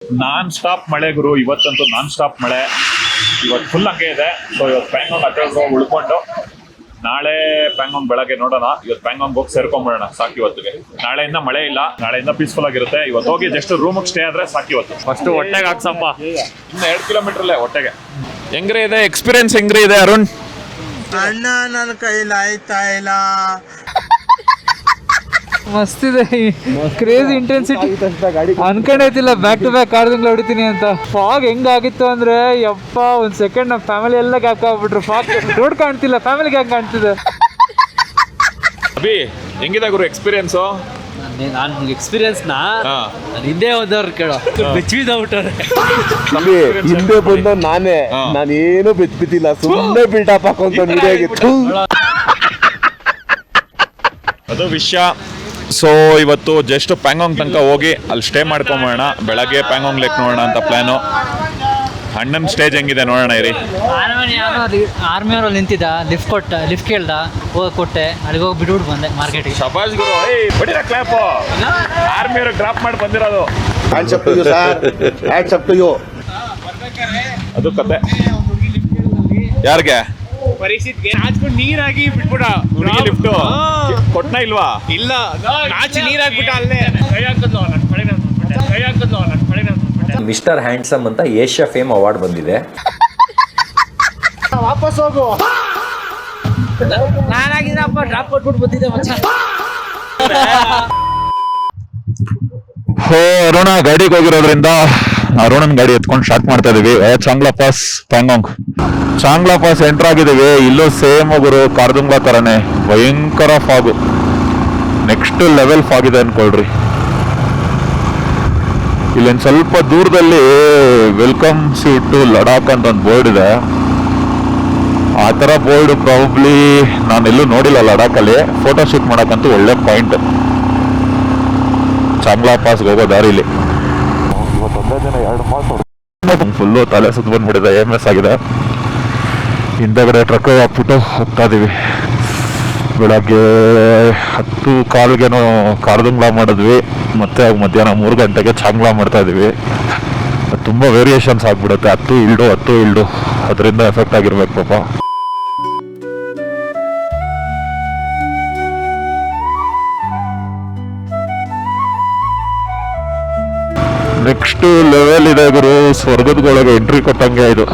Non stop ಮಳೆ ಗುರು, ಇವತ್ತಂತೂ non stop ಮಳೆ. ಇವತ್ತು ಫುಲ್ ಹಂಗೆ ಇದೆ. ಸೊ ಇವತ್ತು ಪ್ಯಾಂಗಾಂಗ್ ಹತ್ರ ಉಳ್ಕೊಂಡು ನಾಳೆ ಪ್ಯಾಂಗಾಂಗ್ ಬೆಳಗ್ಗೆ ನೋಡೋಣ. ಇವತ್ತು ಪ್ಯಾಂಗಾಂಗ್ ಹೋಗಿ ಸೇರ್ಕೊಂಡ್ಬಿಡೋಣ ಸಾಕು ಇವತ್ತಿಗೆ. ನಾಳೆಯಿಂದ ಮಳೆ ಇಲ್ಲ, ನಾಳೆಯಿಂದ ಪೀಸ್ಫುಲ್ ಆಗಿರುತ್ತೆ. ಇವತ್ತು ಹೋಗಿ ಜಸ್ಟ್ ರೂಮಿಗೆ ಸ್ಟೇ ಆದ್ರೆ ಸಾಕು ಇವತ್ತು. ಫಸ್ಟ್ ಹೊಟ್ಟೆಗೆ ಹಾಕ್ಸಪ್ಪ. ಇನ್ನು 2 ಕಿಲೋಮೀಟರ್ ಹೊಟ್ಟೆಗೆ. ಹೆಂಗ್ರೆ ಇದೆ ಎಕ್ಸ್ಪೀರಿಯನ್ಸ್, ಹೆಂಗ್ರೆ ಇದೆ ಅರುಣ್? ಅಣ್ಣ ನನ್ನ ಕೈಲಿ ಆಯ್ತಾ ಇಲ್ಲ. ಮಸ್ತ್ ಇದೆ, ಕ್ರೇಜಿ ಇಂಟೆನ್ಸಿಟಿ. ಅನ್ಕೊಂಡೈತಿಲ್ಲ ಬ್ಯಾಕ್ ಟು ಬ್ಯಾಕ್ ಕಾರ್ದಿಂಗ್ಲ ಹೊಡಿತೀನಿ ಅಂತ. ಫಾಗ್ ಹೆಂಗಾಗಿತ್ತು ಅಂದ್ರೆ ಯಪ್ಪ, ಒಂದ್ ಸೆಕೆಂಡ್ ನಮ್ಮ ಫ್ಯಾಮಿಲಿ ಎಲ್ಲ ಗ್ಯಾಪ್ ಆಗ್ಬಿಟ್ರು. ಫಾಗ್ ರೋಡ್ ಕಾಣ್ತಿಲ್ಲ, ಫ್ಯಾಮಿಲಿ ಗ್ಯಾಪ್ ಕಾಣ್ತಿದೆ. ಅಭಿ ಹೆಂಗಿದೆ ಗುರು ಎಕ್ಸ್ಪೀರಿಯನ್ಸು? ನಾನು ಎಕ್ಸ್ಪೀರಿಯನ್ಸ್ ಹಿಂದೆ ಹೋದವ್ರು ಕೇಳೋ, ಬೆಚ್ಚಿದವ್ರೆ. ಹಿಂದೆ ಬಂದ ನಾನೇನು ಬೆಚ್ಬಿದ್ದಿಲ್ಲ, ಸುಮ್ಮನೆ ಬಿಲ್ಡಪ್ ಹಾಕೊಂತ ನೀಡಿಯಾಗಿತ್ತು ಅದು ವಿಷಯ. ಸೊ ಇವತ್ತು ಜಸ್ಟ್ ಪ್ಯಾಂಗಾಂಗ್ ತನಕ ಹೋಗಿ ಅಲ್ಲಿ ಸ್ಟೇ ಮಾಡ್ಕೊಂಬೋಣ. ಬೆಳಗ್ಗೆ ಪ್ಯಾಂಗಾಂಗ್ ಲೇಕ್ ನೋಡೋಣ ಅಂತ ಪ್ಲಾನು. ಅಣ್ಣನ ಸ್ಟೇಜ್ ಹೆಂಗಿದೆ ನೋಡೋಣ ಇರಿ. ಆರ್ಮಿ ಅವ್ರಲ್ಲಿ ನಿಂತಿದ್ದ, ಲಿಫ್ಟ್ ಕೇಳ್ದ, ಹೋಗಿ ಕೊಟ್ಟೆ, ಅಲ್ಲಿಗೆ ಹೋಗಿ ಬಿಟ್ಬಿಟ್ಟು ಬಂದೆ ಮಾರ್ಕೆಟಿಗೆ. ಶಬಾಷ್ ಗುರು, ಬಡಿರ ಕ್ಲಾಪ್. ಆರ್ಮಿ ಅವರು ಡ್ರಾಪ್ ಮಾಡಿ ಬಂದಿರೋದು. ಅದು ಕತೆ ಯಾರಿಗೆ? ಪರೀಕ್ಷಿತ್ಗೆ ನಾಚ್ಕೊಂಡು ನೀರಾಗಿ ಬಿಟ್ಬಿಡ. ಲಿಫ್ಟ್ ಕೊಟ್ನ ಇಲ್ವಾ? ಇಲ್ಲ, ನಾಚಿ ನೀರಾಗ್ಬಿಟ್ಟ ಅಲ್ಲೇ. ಕೈ ಹಾಕದ್ಲು ನನ್ನ ಕಡೆ, ಕೈ ಹಾಕದ್ಲು ನನ್ನ ಕಡೆ. ಮಿಸ್ಟರ್ ಹ್ಯಾಂಡ್ಸಮ್ ಅಂತ ಏಷ್ಯಾ ಫೇಮ್ ಅವಾರ್ಡ್ ಬಂದಿದೆ. ವಾಪಸ್ ಹೋಗು. ನಾನಾಗಿದ್ದಪ್ಪ ಡ್ರಾಪ್ ಕೊಟ್ಬಿಟ್ಟು ಬಂದಿದ್ದೆ ಮಚ್ಚ. ಅರುಣ ಗಾಡಿಗೆ ಹೋಗಿರೋದ್ರಿಂದ ಅರುಣನ್ ಗಾಡಿ ಎತ್ಕೊಂಡು ಸ್ಟಾರ್ಟ್ ಮಾಡ್ತಾ ಇದೀವಿ. ಚಾಂಗ್ಲಾ ಪಾಸ್ ಪ್ಯಾಂಗಾಂಗ್. ಚಾಂಗ್ಲಾ ಪಾಸ್ ಎಂಟರ್ ಆಗಿದ್ದೀವಿ. ಇಲ್ಲೂ ಸೇಮ್ ಗುರು, ಕಾರ್ದುಂಗ್ಲಾ ತರನೇ ಭಯಂಕರ ಫಾಗು. ನೆಕ್ಸ್ಟ್ ಲೆವೆಲ್ ಫಾಗ್ ಇದೆ ಅನ್ಕೊಳ್ರಿ. ಇಲ್ಲೊಂದು ಸ್ವಲ್ಪ ದೂರದಲ್ಲಿ ವೆಲ್ಕಮ್ಸ್ ಯು ಟು ಲಡಾಖ್ ಅಂತ ಒಂದು ಬೋರ್ಡ್ ಇದೆ. ಆ ಥರ ಬೋರ್ಡ್ ಪ್ರಾಬಬ್ಲಿ ನಾನೆಲ್ಲೂ ನೋಡಿಲ್ಲ ಲಡಾಖಲ್ಲಿ. ಫೋಟೋ ಶೂಟ್ ಮಾಡೋಕ್ಕಂತೂ ಒಳ್ಳೆ ಪಾಯಿಂಟ್ ಚಾಂಗ್ಲಾ ಪಾಸ್ಗೆ ಹೋಗೋ ದಾರಿಲಿ. ಫುಲ್ಲು ತಲೆ ಸುತ್ತ ಬಂದ್ಬಿಟ್ಟಿದೆ, MS ಆಗಿದೆ. ಹಿಂದಗಡೆ ಟ್ರಕ್ ಹಾಕ್ಬಿಟ್ಟು ಹೋಗ್ತಾ ಇದೀವಿ. ಬೆಳಗ್ಗೆ 10:15 ಕಾರ್ದುಂಗ್ಲಾ ಮಾಡಿದ್ವಿ, ಮತ್ತೆ ಮಧ್ಯಾಹ್ನ 3 ಗಂಟೆಗೆ ಚಾಂಗ್ಲಾ ಮಾಡ್ತಾ ಇದೀವಿ. ತುಂಬ ವೇರಿಯೇಷನ್ಸ್ ಆಗ್ಬಿಡುತ್ತೆ, 10 ಇಲ್ಡು ಅದರಿಂದ ಎಫೆಕ್ಟ್ ಆಗಿರ್ಬೇಕು ಪಾಪ. ನೆಕ್ಸ್ಟ್ ಲೆವೆಲ್ ಇದೆ ಗುರು, ಸ್ವರ್ಗದೊಳಗೆ ಎಂಟ್ರಿ ಕೊಟ್ಟಂಗೆ ಇದು.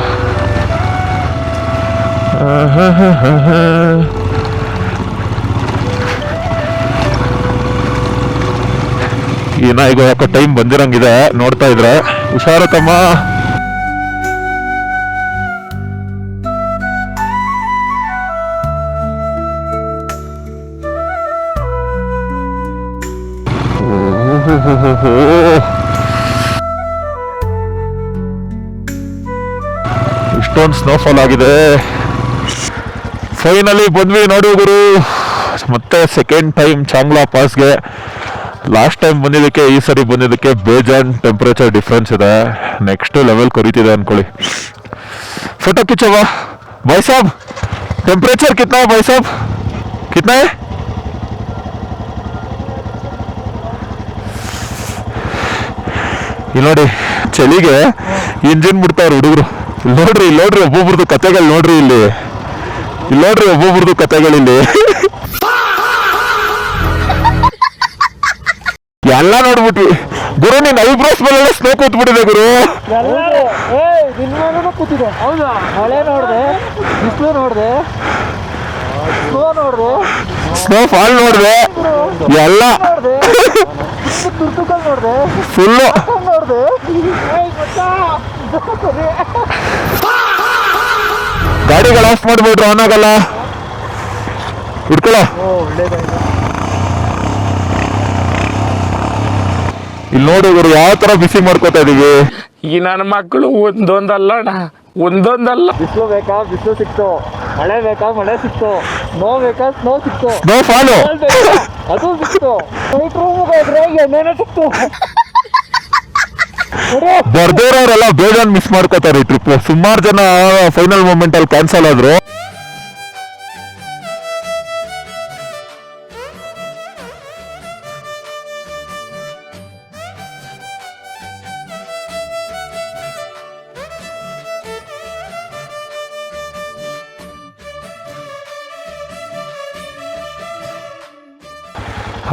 ಈಗ ಯಾಕೋ ಟೈಮ್ ಬಂದಿರಂಗಿದೆ ನೋಡ್ತಾ ಇದ್ರೆ. ಹುಷಾರು ತಮ್ಮ. ಇಷ್ಟೊಂದು ಸ್ನೋಫಾಲ್ ಆಗಿದೆ. ಫೈನಲಿ ಬಂದ್ವಿ ನೋಡಿ ಗುರು, ಮತ್ತೆ ಸೆಕೆಂಡ್ ಟೈಮ್ ಚಾಂಗ್ಲಾ ಪಾಸ್ಗೆ. ಲಾಸ್ಟ್ ಟೈಮ್ ಬಂದಿದ್ದಕ್ಕೆ ಈ ಸರಿ ಬಂದಿದ್ದಕ್ಕೆ ಬೇಜಾನ್ ಟೆಂಪರೇಚರ್ ಡಿಫ್ರೆನ್ಸ್ ಇದೆ. ನೆಕ್ಸ್ಟ್ ಲೆವೆಲ್ ಕೊರಿತಿದೆ ಅನ್ಕೊಳ್ಳಿ. ಫೋಟೋ ಖಿಂಚೋವಾ ಭಾಯ್ ಸಾಬ್? ಟೆಂಪರೇಚರ್ ಕಿತ್ನಾ है भाई साहब? कितना है? ಇಲ್ಲಿ ನೋಡಿ, ಚಳಿಗೆ ಇಂಜಿನ್ ಬಿಡ್ತಾವ್ರು ಹುಡುಗರು. ನೋಡ್ರಿ ಒಬ್ಬೊಬ್ರದ್ದು ಕತೆಗಳು ನೋಡ್ರಿ. ಇಲ್ಲಿ ನೋಡ್ರಿ ಒಬ್ಬೊಬ್ರದ್ದು ಕತೆಗಳಿಲ್ಲಿ. ಎಲ್ಲ ನೋಡ್ಬಿಟ್ವಿ ಗುರು. ನೀನ್ ಐಬ್ರೋಸ್ ಮೇಲೆ ಸ್ನೋ ಕೂತ್ಬಿಟ್ಟಿದೆ ಗುರು. ಕೂತಿದೆ. ಹೌದಾ? ಮಳೆ ನೋಡ್ದೆ, ಬಿಸಿಲು ನೋಡ್ದೆ, ಸ್ನೋ ನೋಡ್ದೆ, ಸ್ನೋ ಫಾಲ್ ನೋಡ್ದೆ, ಎಲ್ಲ ತುರ್ತುಕಲ್ ನೋಡ್ದೆ, ಫುಲ್ಲು ನೋಡ್ದೆ. ಗಾಡಿಗಳು ಆಫ್ ಮಾಡ್ಬಿಟ್ರು, ಆನ್ ಆಗಲ್ಲ. ಇಟ್ಕೊಳ್ಳೋ. ಇಲ್ಲಿ ನೋಡಿ ಗುರು, ಯಾವ ತರ ಬಿಸಿ ಮಾಡ್ಕೋತಾ ಇದೀವಿ. ಈ ನನ್ನ ಮಕ್ಕಳು ಒಂದೊಂದಲ್ಲ. ಬಿಸಿಲು ಬೇಕಾ? ಬಿಸಿಲು ಸಿಕ್ತು. ಮಳೆ ಬೇಕಾ? ಮಳೆ ಸಿಕ್ತು. ಸ್ನೋ ಬೇಕಾ? ಸ್ನೋ ಸಿಕ್ತು. ಸ್ನೋ ಫಾಲು ಅದು ಸಿಕ್ತು. ನೈಟ್ ರೂಮ್ಗೆ ಹೋದ್ರೆ ಎಣ್ಣೆನೇ ಸಿಕ್ತು. ಬರ್ದೇರವರೆಲ್ಲ ಬೇಜಾನ್ ಮಿಸ್ ಮಾಡ್ಕೋತಾರೆ ಈ ಟ್ರಿಪ್. ಸುಮಾರು ಜನ ಫೈನಲ್ ಮೂಮೆಂಟ್ ಅಲ್ಲಿ ಕ್ಯಾನ್ಸಲ್ ಆದ್ರು.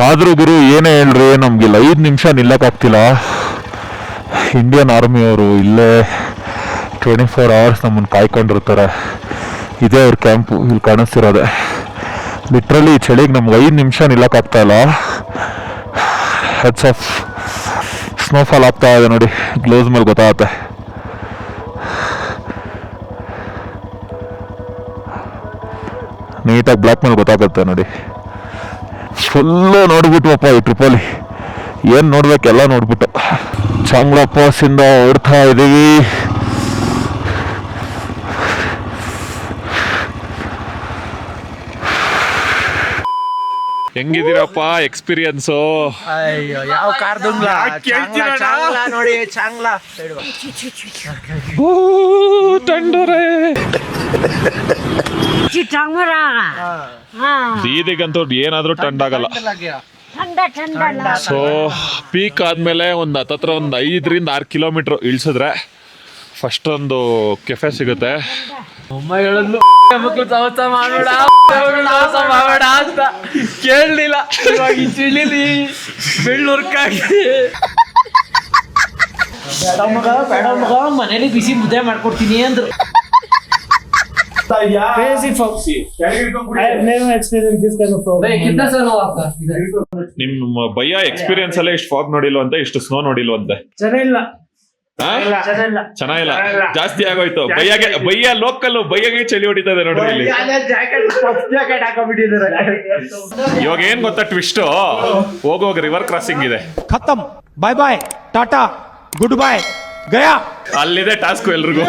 ಆದರೂ ಗುರು ಏನೇ ಹೇಳ್ರಿ ನಮ್ಗೆ ಇಲ್ಲಿ 5 ನಿಮಿಷ ನಿಲ್ಲಕ್ಕಾಗ್ತಿಲ್ಲ. ಇಂಡಿಯನ್ ಆರ್ಮಿಯವರು ಇಲ್ಲೇ 24 hours ನಮ್ಮನ್ನು ಕಾಯ್ಕೊಂಡಿರ್ತಾರೆ. ಇದೇ ಅವ್ರ ಕ್ಯಾಂಪು ಇಲ್ಲಿ ಕಾಣಿಸ್ತಿರೋದೆ. ಲಿಟ್ರಲಿ ಚಳಿಗೆ ನಮ್ಗೆ 5 ನಿಮಿಷ ನಿಲ್ಲಕ್ಕಾಗ್ತಾ ಇಲ್ಲ. ಹೆಡ್ಸ್ ಆಫ್ ಸ್ನೋಫಾಲ್ ಆಗ್ತಾ ಇದೆ ನೋಡಿ, ಗ್ಲೌಸ್ ಮೇಲೆ ಗೊತ್ತಾಗುತ್ತೆ. ನೀಟಾಗಿ ಬ್ಲ್ಯಾಕ್ ಮೇಲೆ ಗೊತ್ತಾಗುತ್ತೆ ನೋಡಿ. ಫುಲ್ಲು ನೋಡ್ಬಿಟ್ವಪ್ಪ ಈ ಟ್ರಿಪ್ಪಲ್ಲಿ. ಏನು ನೋಡ್ಬೇಕೆಲ್ಲ ನೋಡ್ಬಿಟ್ಟು ಚಾಂಗ್ಲಾ ಪಾಸಿಂದ ಹೊರಡ್ತಾ ಇದ್ದೀವಿ. ಹೆಂಗಿದ್ದೀರಪ್ಪ ಎಕ್ಸ್ಪೀರಿಯನ್ಸು? ಅಯ್ಯೋ ಯಾವ ಕಾರ್ದುಂಗ್ಲ ಚಾಂಗ್ಲಾ ನೋಡಿ ಚಾಂಗ್ಲಾ ದೀದಿಗಂತೂ ಏನಾದ್ರೂ ಟಂಡಾಗಲ್ಲ. ಸೊ ಪೀಕ್ ಆದ್ಮೇಲೆ ಒಂದು ಹತ್ತತ್ರ ಒಂದು 5-6 ಕಿಲೋಮೀಟರ್ ಇಳಿಸಿದ್ರೆ ಫಸ್ಟ್ ಒಂದು ಕೆಫೆ ಸಿಗುತ್ತೆ. ಕೇಳಲಿಲ್ಲ ಈ ಚಳಿಲಿ ಬೆಳ್ಳೂರ್ಕಾಗಿ ಬೇಡ ಮಗ ಮನೇಲಿ ಬಿಸಿ ಮುದ್ದೆ ಮಾಡ್ಕೊಡ್ತೀನಿ ಅಂದ್ರು. ನಿಮ್ಮ ಭಯ್ಯ ಎಕ್ಸ್ಪೀರಿಯನ್ಸ್ ಅಲ್ಲೇ ಇಷ್ಟು ಫಾಗ್ ನೋಡಿಲ್ವಂತೆ, ಇಷ್ಟು ಸ್ನೋ ನೋಡಿಲ್ವಂತೆ. ಚೆನ್ನಾಗಿಲ್ಲ, ಜಾಸ್ತಿ ಆಗೋಯ್ತು. ಬಯ್ಯ ಲೋಕಲ್ ಬಯ್ಯಗೆ ಚಳಿ ಹೊಡಿತದೆ ನೋಡ್ರಿ ಇಲ್ಲಿ. ಇವಾಗ ಏನ್ ಗೊತ್ತಾ ಟ್ವಿಸ್ಟ್, ಹೋಗೋಗ ರಿವರ್ ಕ್ರಾಸಿಂಗ್ ಇದೆ. ಖತಮ್, ಬಾಯ್ ಬಾಯ್, ಟಾಟಾ, ಗುಡ್ ಬಾಯ್, ಗಯಾ. ಅಲ್ಲಿದೆ ಟಾಸ್ಕ್ ಎಲ್ರಿಗೂ.